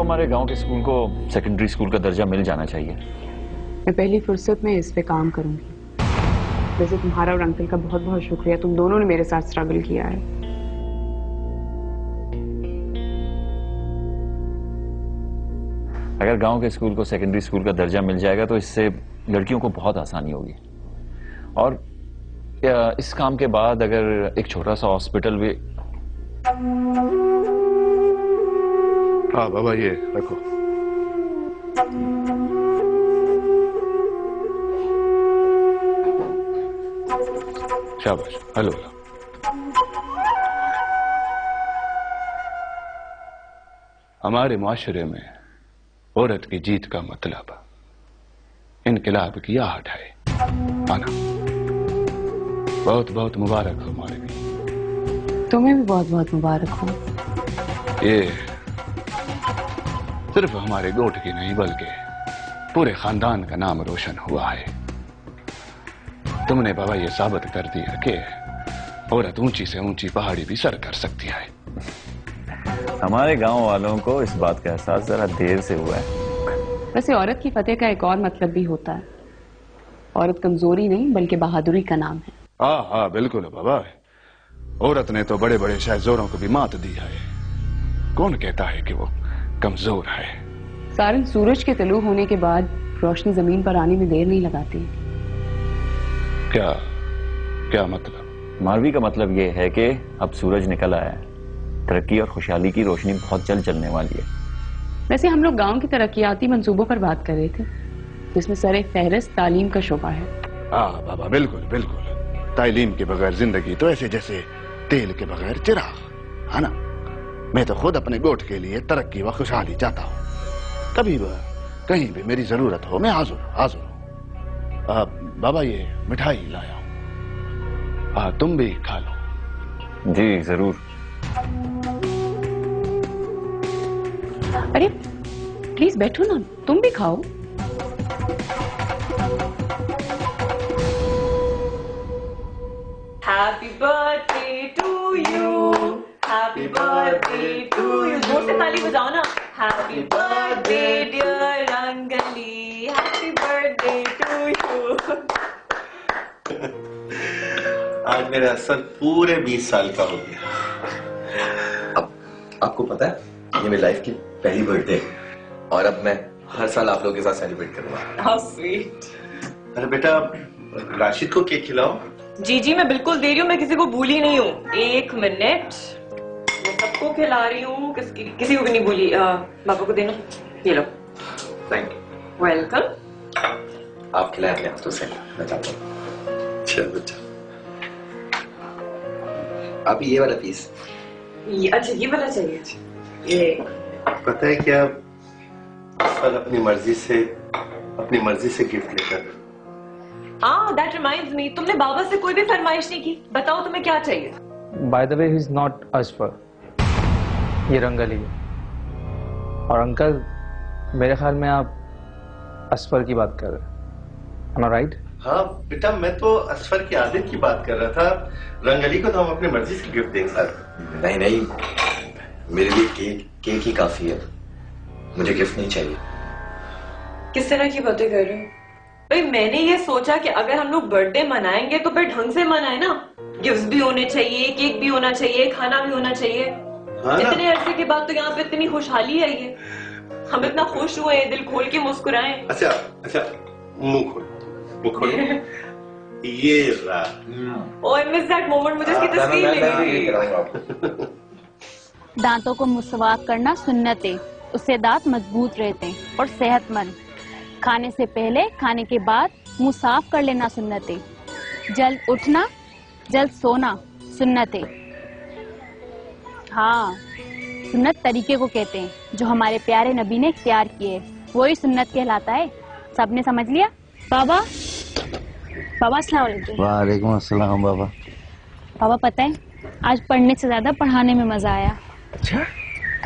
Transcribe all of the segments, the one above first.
हमारे गांव के स्कूल को सेकेंडरी स्कूल का दर्जा मिल जाना चाहिए। मैं पहली फुर्सत में इस पे काम करूंगी। वैसे तुम्हारा और अंकल का बहुत बहुत शुक्रिया, तुम दोनों ने मेरे साथ स्ट्रगल किया है। अगर गांव के स्कूल को सेकेंडरी स्कूल का दर्जा मिल जाएगा तो इससे लड़कियों को बहुत आसानी होगी। और इस काम के बाद अगर एक छोटा सा हॉस्पिटल भी। हाँ बाबा, ये रखो। शाबाश, हेलो। हमारे मुआशरे में औरत की जीत का मतलब इनकलाब की आहट है। आना, बहुत बहुत मुबारक हो हमारे भी। तुम्हें भी बहुत बहुत मुबारक हो। ये सिर्फ हमारे गोठ की नहीं बल्कि पूरे खानदान का नाम रोशन हुआ है। तुमने बाबा ये साबित कर दिया कि औरत ऊंची से ऊंची पहाड़ी भी सर कर सकती है। हमारे गांव वालों को इस बात का एहसास जरा देर से हुआ है। वैसे औरत की फतेह का एक और मतलब भी होता है। औरत कमजोरी नहीं बल्कि बहादुरी का नाम है। हाँ हाँ बिल्कुल बाबा, औरत ने तो बड़े बड़े शाहजोरों को भी मात दी है। कौन कहता है कि वो कमजोर है। सारन सूरज के तलू होने के बाद रोशनी जमीन पर आने में देर नहीं लगाती। क्या क्या मतलब? मारवी का मतलब ये है कि अब सूरज निकल आया है। तरक्की और खुशहाली की रोशनी बहुत जल्द चलने वाली है। वैसे हम लोग गांव की तरक्याती मंसूबों पर बात कर रहे थे, जिसमें सरे फहरिस्त तालीम का शोबा है। हाँ बाबा, बिल्कुल बिल्कुल। तालीम के बगैर जिंदगी तो ऐसे जैसे तेल के बगैर चिराग, है ना। मैं तो खुद अपने गोठ के लिए तरक्की व खुशहाली चाहता हूँ। कभी भी कहीं भी मेरी जरूरत हो मैं हाजिर हूँ। बाबा ये मिठाई लाया हूँ, तुम भी खा लो। जी जरूर। अरे प्लीज बैठो ना, तुम भी खाओ। Happy birthday to you, happy birthday to you. जोर से ताली बजाओ ना। Happy birthday dear Rangli, happy birthday to you. आज मेरा असर पूरे 20 साल का हो गया। अब आपको पता है ये मेरी लाइफ की पहली बर्थडे है और अब मैं हर साल आप लोगों के साथ सेलिब्रेट करूंगा। How sweet. अरे बेटा, राशिद को केक खिलाओ। जी जी मैं बिल्कुल दे रही हूँ, मैं किसी को भूली नहीं हूँ। 1 मिनट, मैं सबको खिला रही हूँ, किसी को भी नहीं भूली। पापा को देना, ये लो। Thank you. वेलकम। आप खिलाएं अपने हाथों से, मैं चाहता हूँ। चलो चलो। आप ये वाला पीस। अच्छा ये वाला चाहिए। ये पता है क्या, असफर अपनी मर्जी से गिफ्ट लेकर। हाँ, that reminds me, तुमने बाबा से कोई भी फरमाइश नहीं की। बताओ तुम्हें क्या चाहिए? By the way, he's not Asfar, ये रंगली है। और अंकल, मेरे ख्याल में आप असफर की बात कर रहे हैं। Am I right? हाँ बेटा, मैं तो असफर की आदत की बात कर रहा था। रंगली को तो हम अपनी मर्जी से गिफ्ट देंगे सर। नहीं नहीं, मेरे लिए केक ही काफी है, मुझे गिफ्ट नहीं चाहिए। किस तरह की बातें कर रहे हो भाई? मैंने ये सोचा कि अगर हम लोग बर्थडे मनाएंगे तो फिर ढंग से मनाए ना। गिफ्ट्स भी होने चाहिए, केक भी होना चाहिए, खाना भी होना चाहिए। हाँ, इतने अरसे के बाद तो यहाँ पे इतनी खुशहाली आई है, हम इतना खुश हुए, दिल खोल के मुस्कुराए। अच्छा अच्छा, मुंह खोल। ये रहा। ओह, I miss that moment, मुझे इसकी तस्वीर लेनी। दांतों को मुसवाक करना सुन्नत है, उससे दांत मजबूत रहते हैं और सेहतमंद। खाने से पहले, खाने के बाद मुंह साफ कर लेना सुन्नत है। जल्द उठना, जल्द सोना सुन्नत है। हाँ, सुन्नत तरीके को कहते हैं जो हमारे प्यारे नबी ने इख्तियार किए, वही सुन्नत कहलाता है। सबने समझ लिया? बाबा, बाबा अस्सलाम वालेकुम। वालेकुम अस्सलाम। बाबा पता है, आज पढ़ने से ज्यादा पढ़ाने में मजा आया। अच्छा?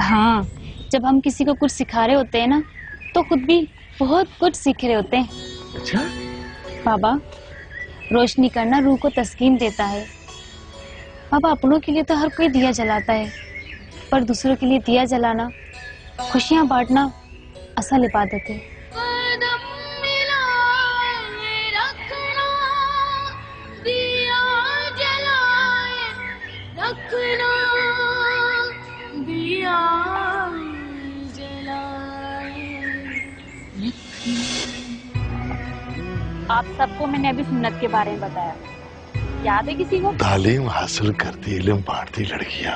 हाँ, जब हम किसी को कुछ सिखा रहे होते हैं ना, तो खुद भी बहुत कुछ सीख रहे होते हैं। अच्छा? बाबा, रोशनी करना रूह को तस्कीन देता है। बाबा, अपनों के लिए तो हर कोई दिया जलाता है, पर दूसरों के लिए दिया जलाना खुशियां बांटना असल इबादत है। आप सबको मैंने अभी सुन्नत के बारे में बताया, याद है किसी को? तालीम हासिल करती, इल्म बांटती लड़कियां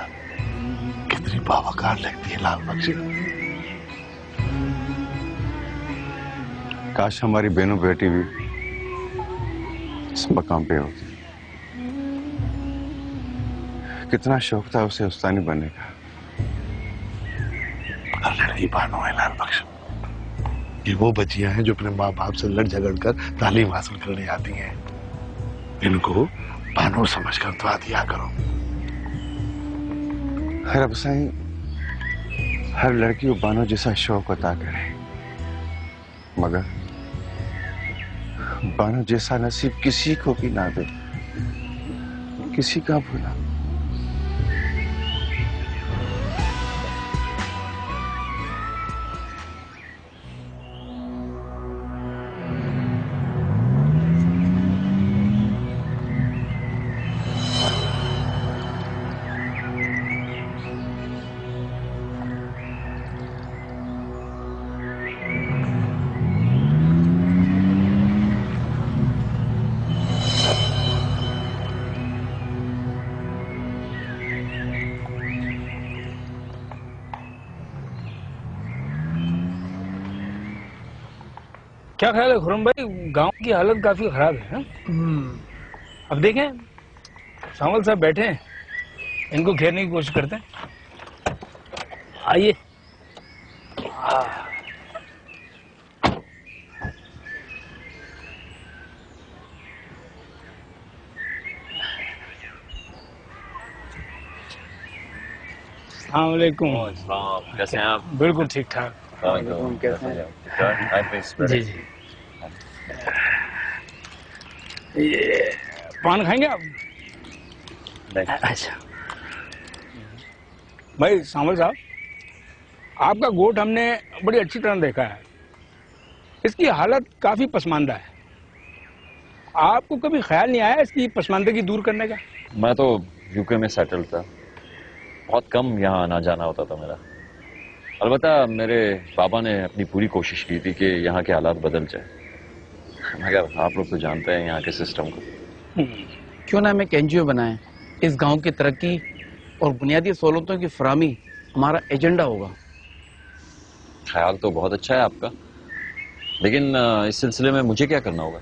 कितनी बावकार लगती है लाल बख्शी। काश हमारी बहनों बेटी भी इस मकाम पे होती। कितना शौक था उसे उस्तानी बनने का। लड़की बानो है लाल बख्श, ये वो बच्चियां हैं जो अपने माँ बाप से लड़ झगड़ कर तालीम हासिल करने आती हैं। इनको बानो समझकर दुआ दिया करो। रब साईं हर लड़की को बानो जैसा शौक अता करे, मगर बानो जैसा नसीब किसी को भी ना दे, किसी का भूला। क्या ख्याल है खुरम भाई, गांव की हालत काफी खराब है। अब देखें सावल साहब बैठे हैं, इनको घेरने की कोशिश करते हैं। आइए। अस्सलाम वालेकुम। कैसे हैं आप? बिल्कुल ठीक ठाक। कैसे हैं? जी जी। ये पान खाएंगे आप? अच्छा भाई सावल साहब, आपका गोट हमने बड़ी अच्छी तरह देखा है, इसकी हालत काफी पसमानदा है। आपको कभी ख्याल नहीं आया इसकी पसमानदगी दूर करने का? मैं तो यूके में सेटल था, बहुत कम यहाँ आना जाना होता था मेरा। अलबत्ता मेरे बाबा ने अपनी पूरी कोशिश की थी कि यहाँ के हालात बदल जाए, मगर आप लोग तो जानते हैं यहाँ के सिस्टम को। क्यों ना हम एक एनजीओ बनाएं, इस गांव की तरक्की और बुनियादी सहूलतों की फराहमी हमारा एजेंडा होगा। ख्याल तो बहुत अच्छा है आपका, लेकिन इस सिलसिले में मुझे क्या करना होगा?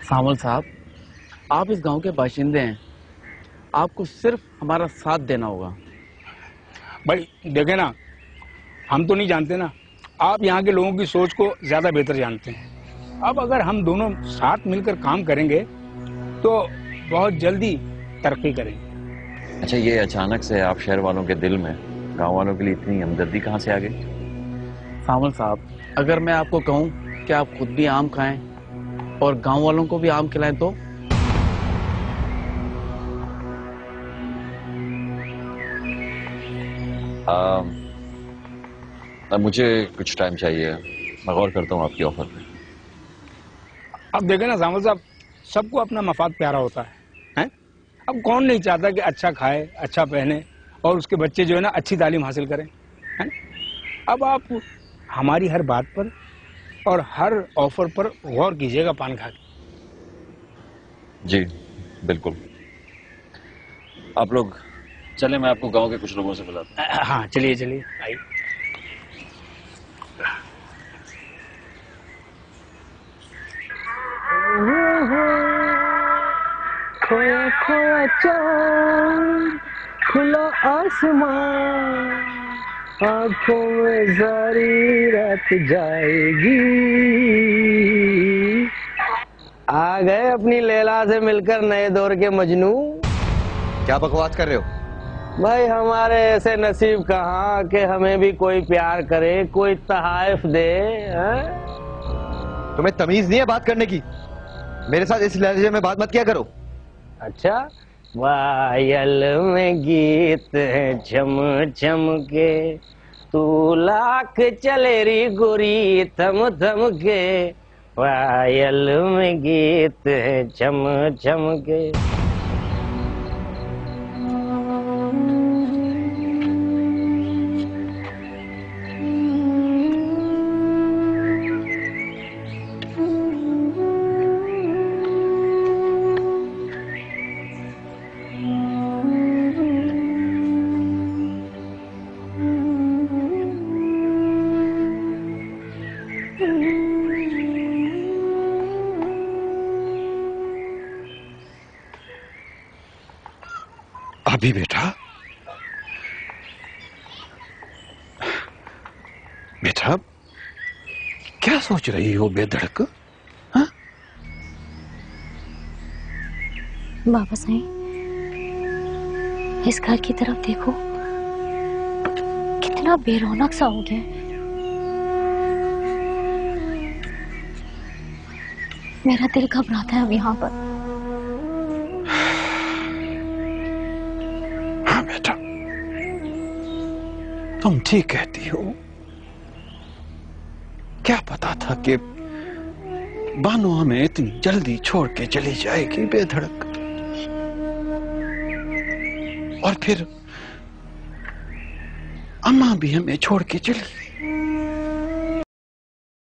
सावल साहब, आप इस गांव के बाशिंदे हैं, आपको सिर्फ हमारा साथ देना होगा। भाई देखे ना, हम तो नहीं जानते ना, आप यहाँ के लोगों की सोच को ज्यादा बेहतर जानते हैं। अब अगर हम दोनों साथ मिलकर काम करेंगे तो बहुत जल्दी तरक्की करेंगे। अच्छा, ये अचानक से आप शहर वालों के दिल में गांव वालों के लिए इतनी हमदर्दी कहाँ से आ गई? सावल साहब, अगर मैं आपको कहूँ कि आप खुद भी आम खाएं और गांव वालों को भी आम खिलाएं तो? मुझे कुछ टाइम चाहिए, मैं गौर करता हूँ आपकी ऑफर पे। अब देखें ना सावल साहब, सबको अपना मफाद प्यारा होता है? अब कौन नहीं चाहता कि अच्छा खाए, अच्छा पहने और उसके बच्चे जो है ना अच्छी तालीम हासिल करें, है? अब आप हमारी हर बात पर और हर ऑफर पर गौर कीजिएगा पान खा के। जी बिल्कुल, आप लोग चले, मैं आपको गांव के कुछ लोगों से बुलाता हूं। हाँ चलिए चलिए, आइए। खोया खोया चांद, खुला आसमान, आंखों में सारी रात जाएगी। आ गए अपनी लैला से मिलकर नए दौर के मजनू। क्या बकवास कर रहे हो? भाई हमारे ऐसे नसीब कहाँ कि हमें भी कोई प्यार करे, कोई तहाइफ दे। तुम्हें तमीज नहीं है बात करने की? मेरे साथ इस लहजे में बात मत किया करो। अच्छा, वायल में गीत है चम चम के, तू लाख चले री गोरी थम थम के, पायल में गीत है चम चम के। अभी बेटा, बेटा क्या सोच रही हो बेधड़क? हाँ? बाबा साईं, इस घर की तरफ देखो, कितना बेरौनक सा हो गया। मेरा दिल घबराता है अब यहाँ पर। तुम ठीक कहती हो। क्या पता था कि बानो हमें इतनी जल्दी छोड़ के चली जाएगी बेधड़क। और फिर अम्मा भी हमें छोड़ के चली गई।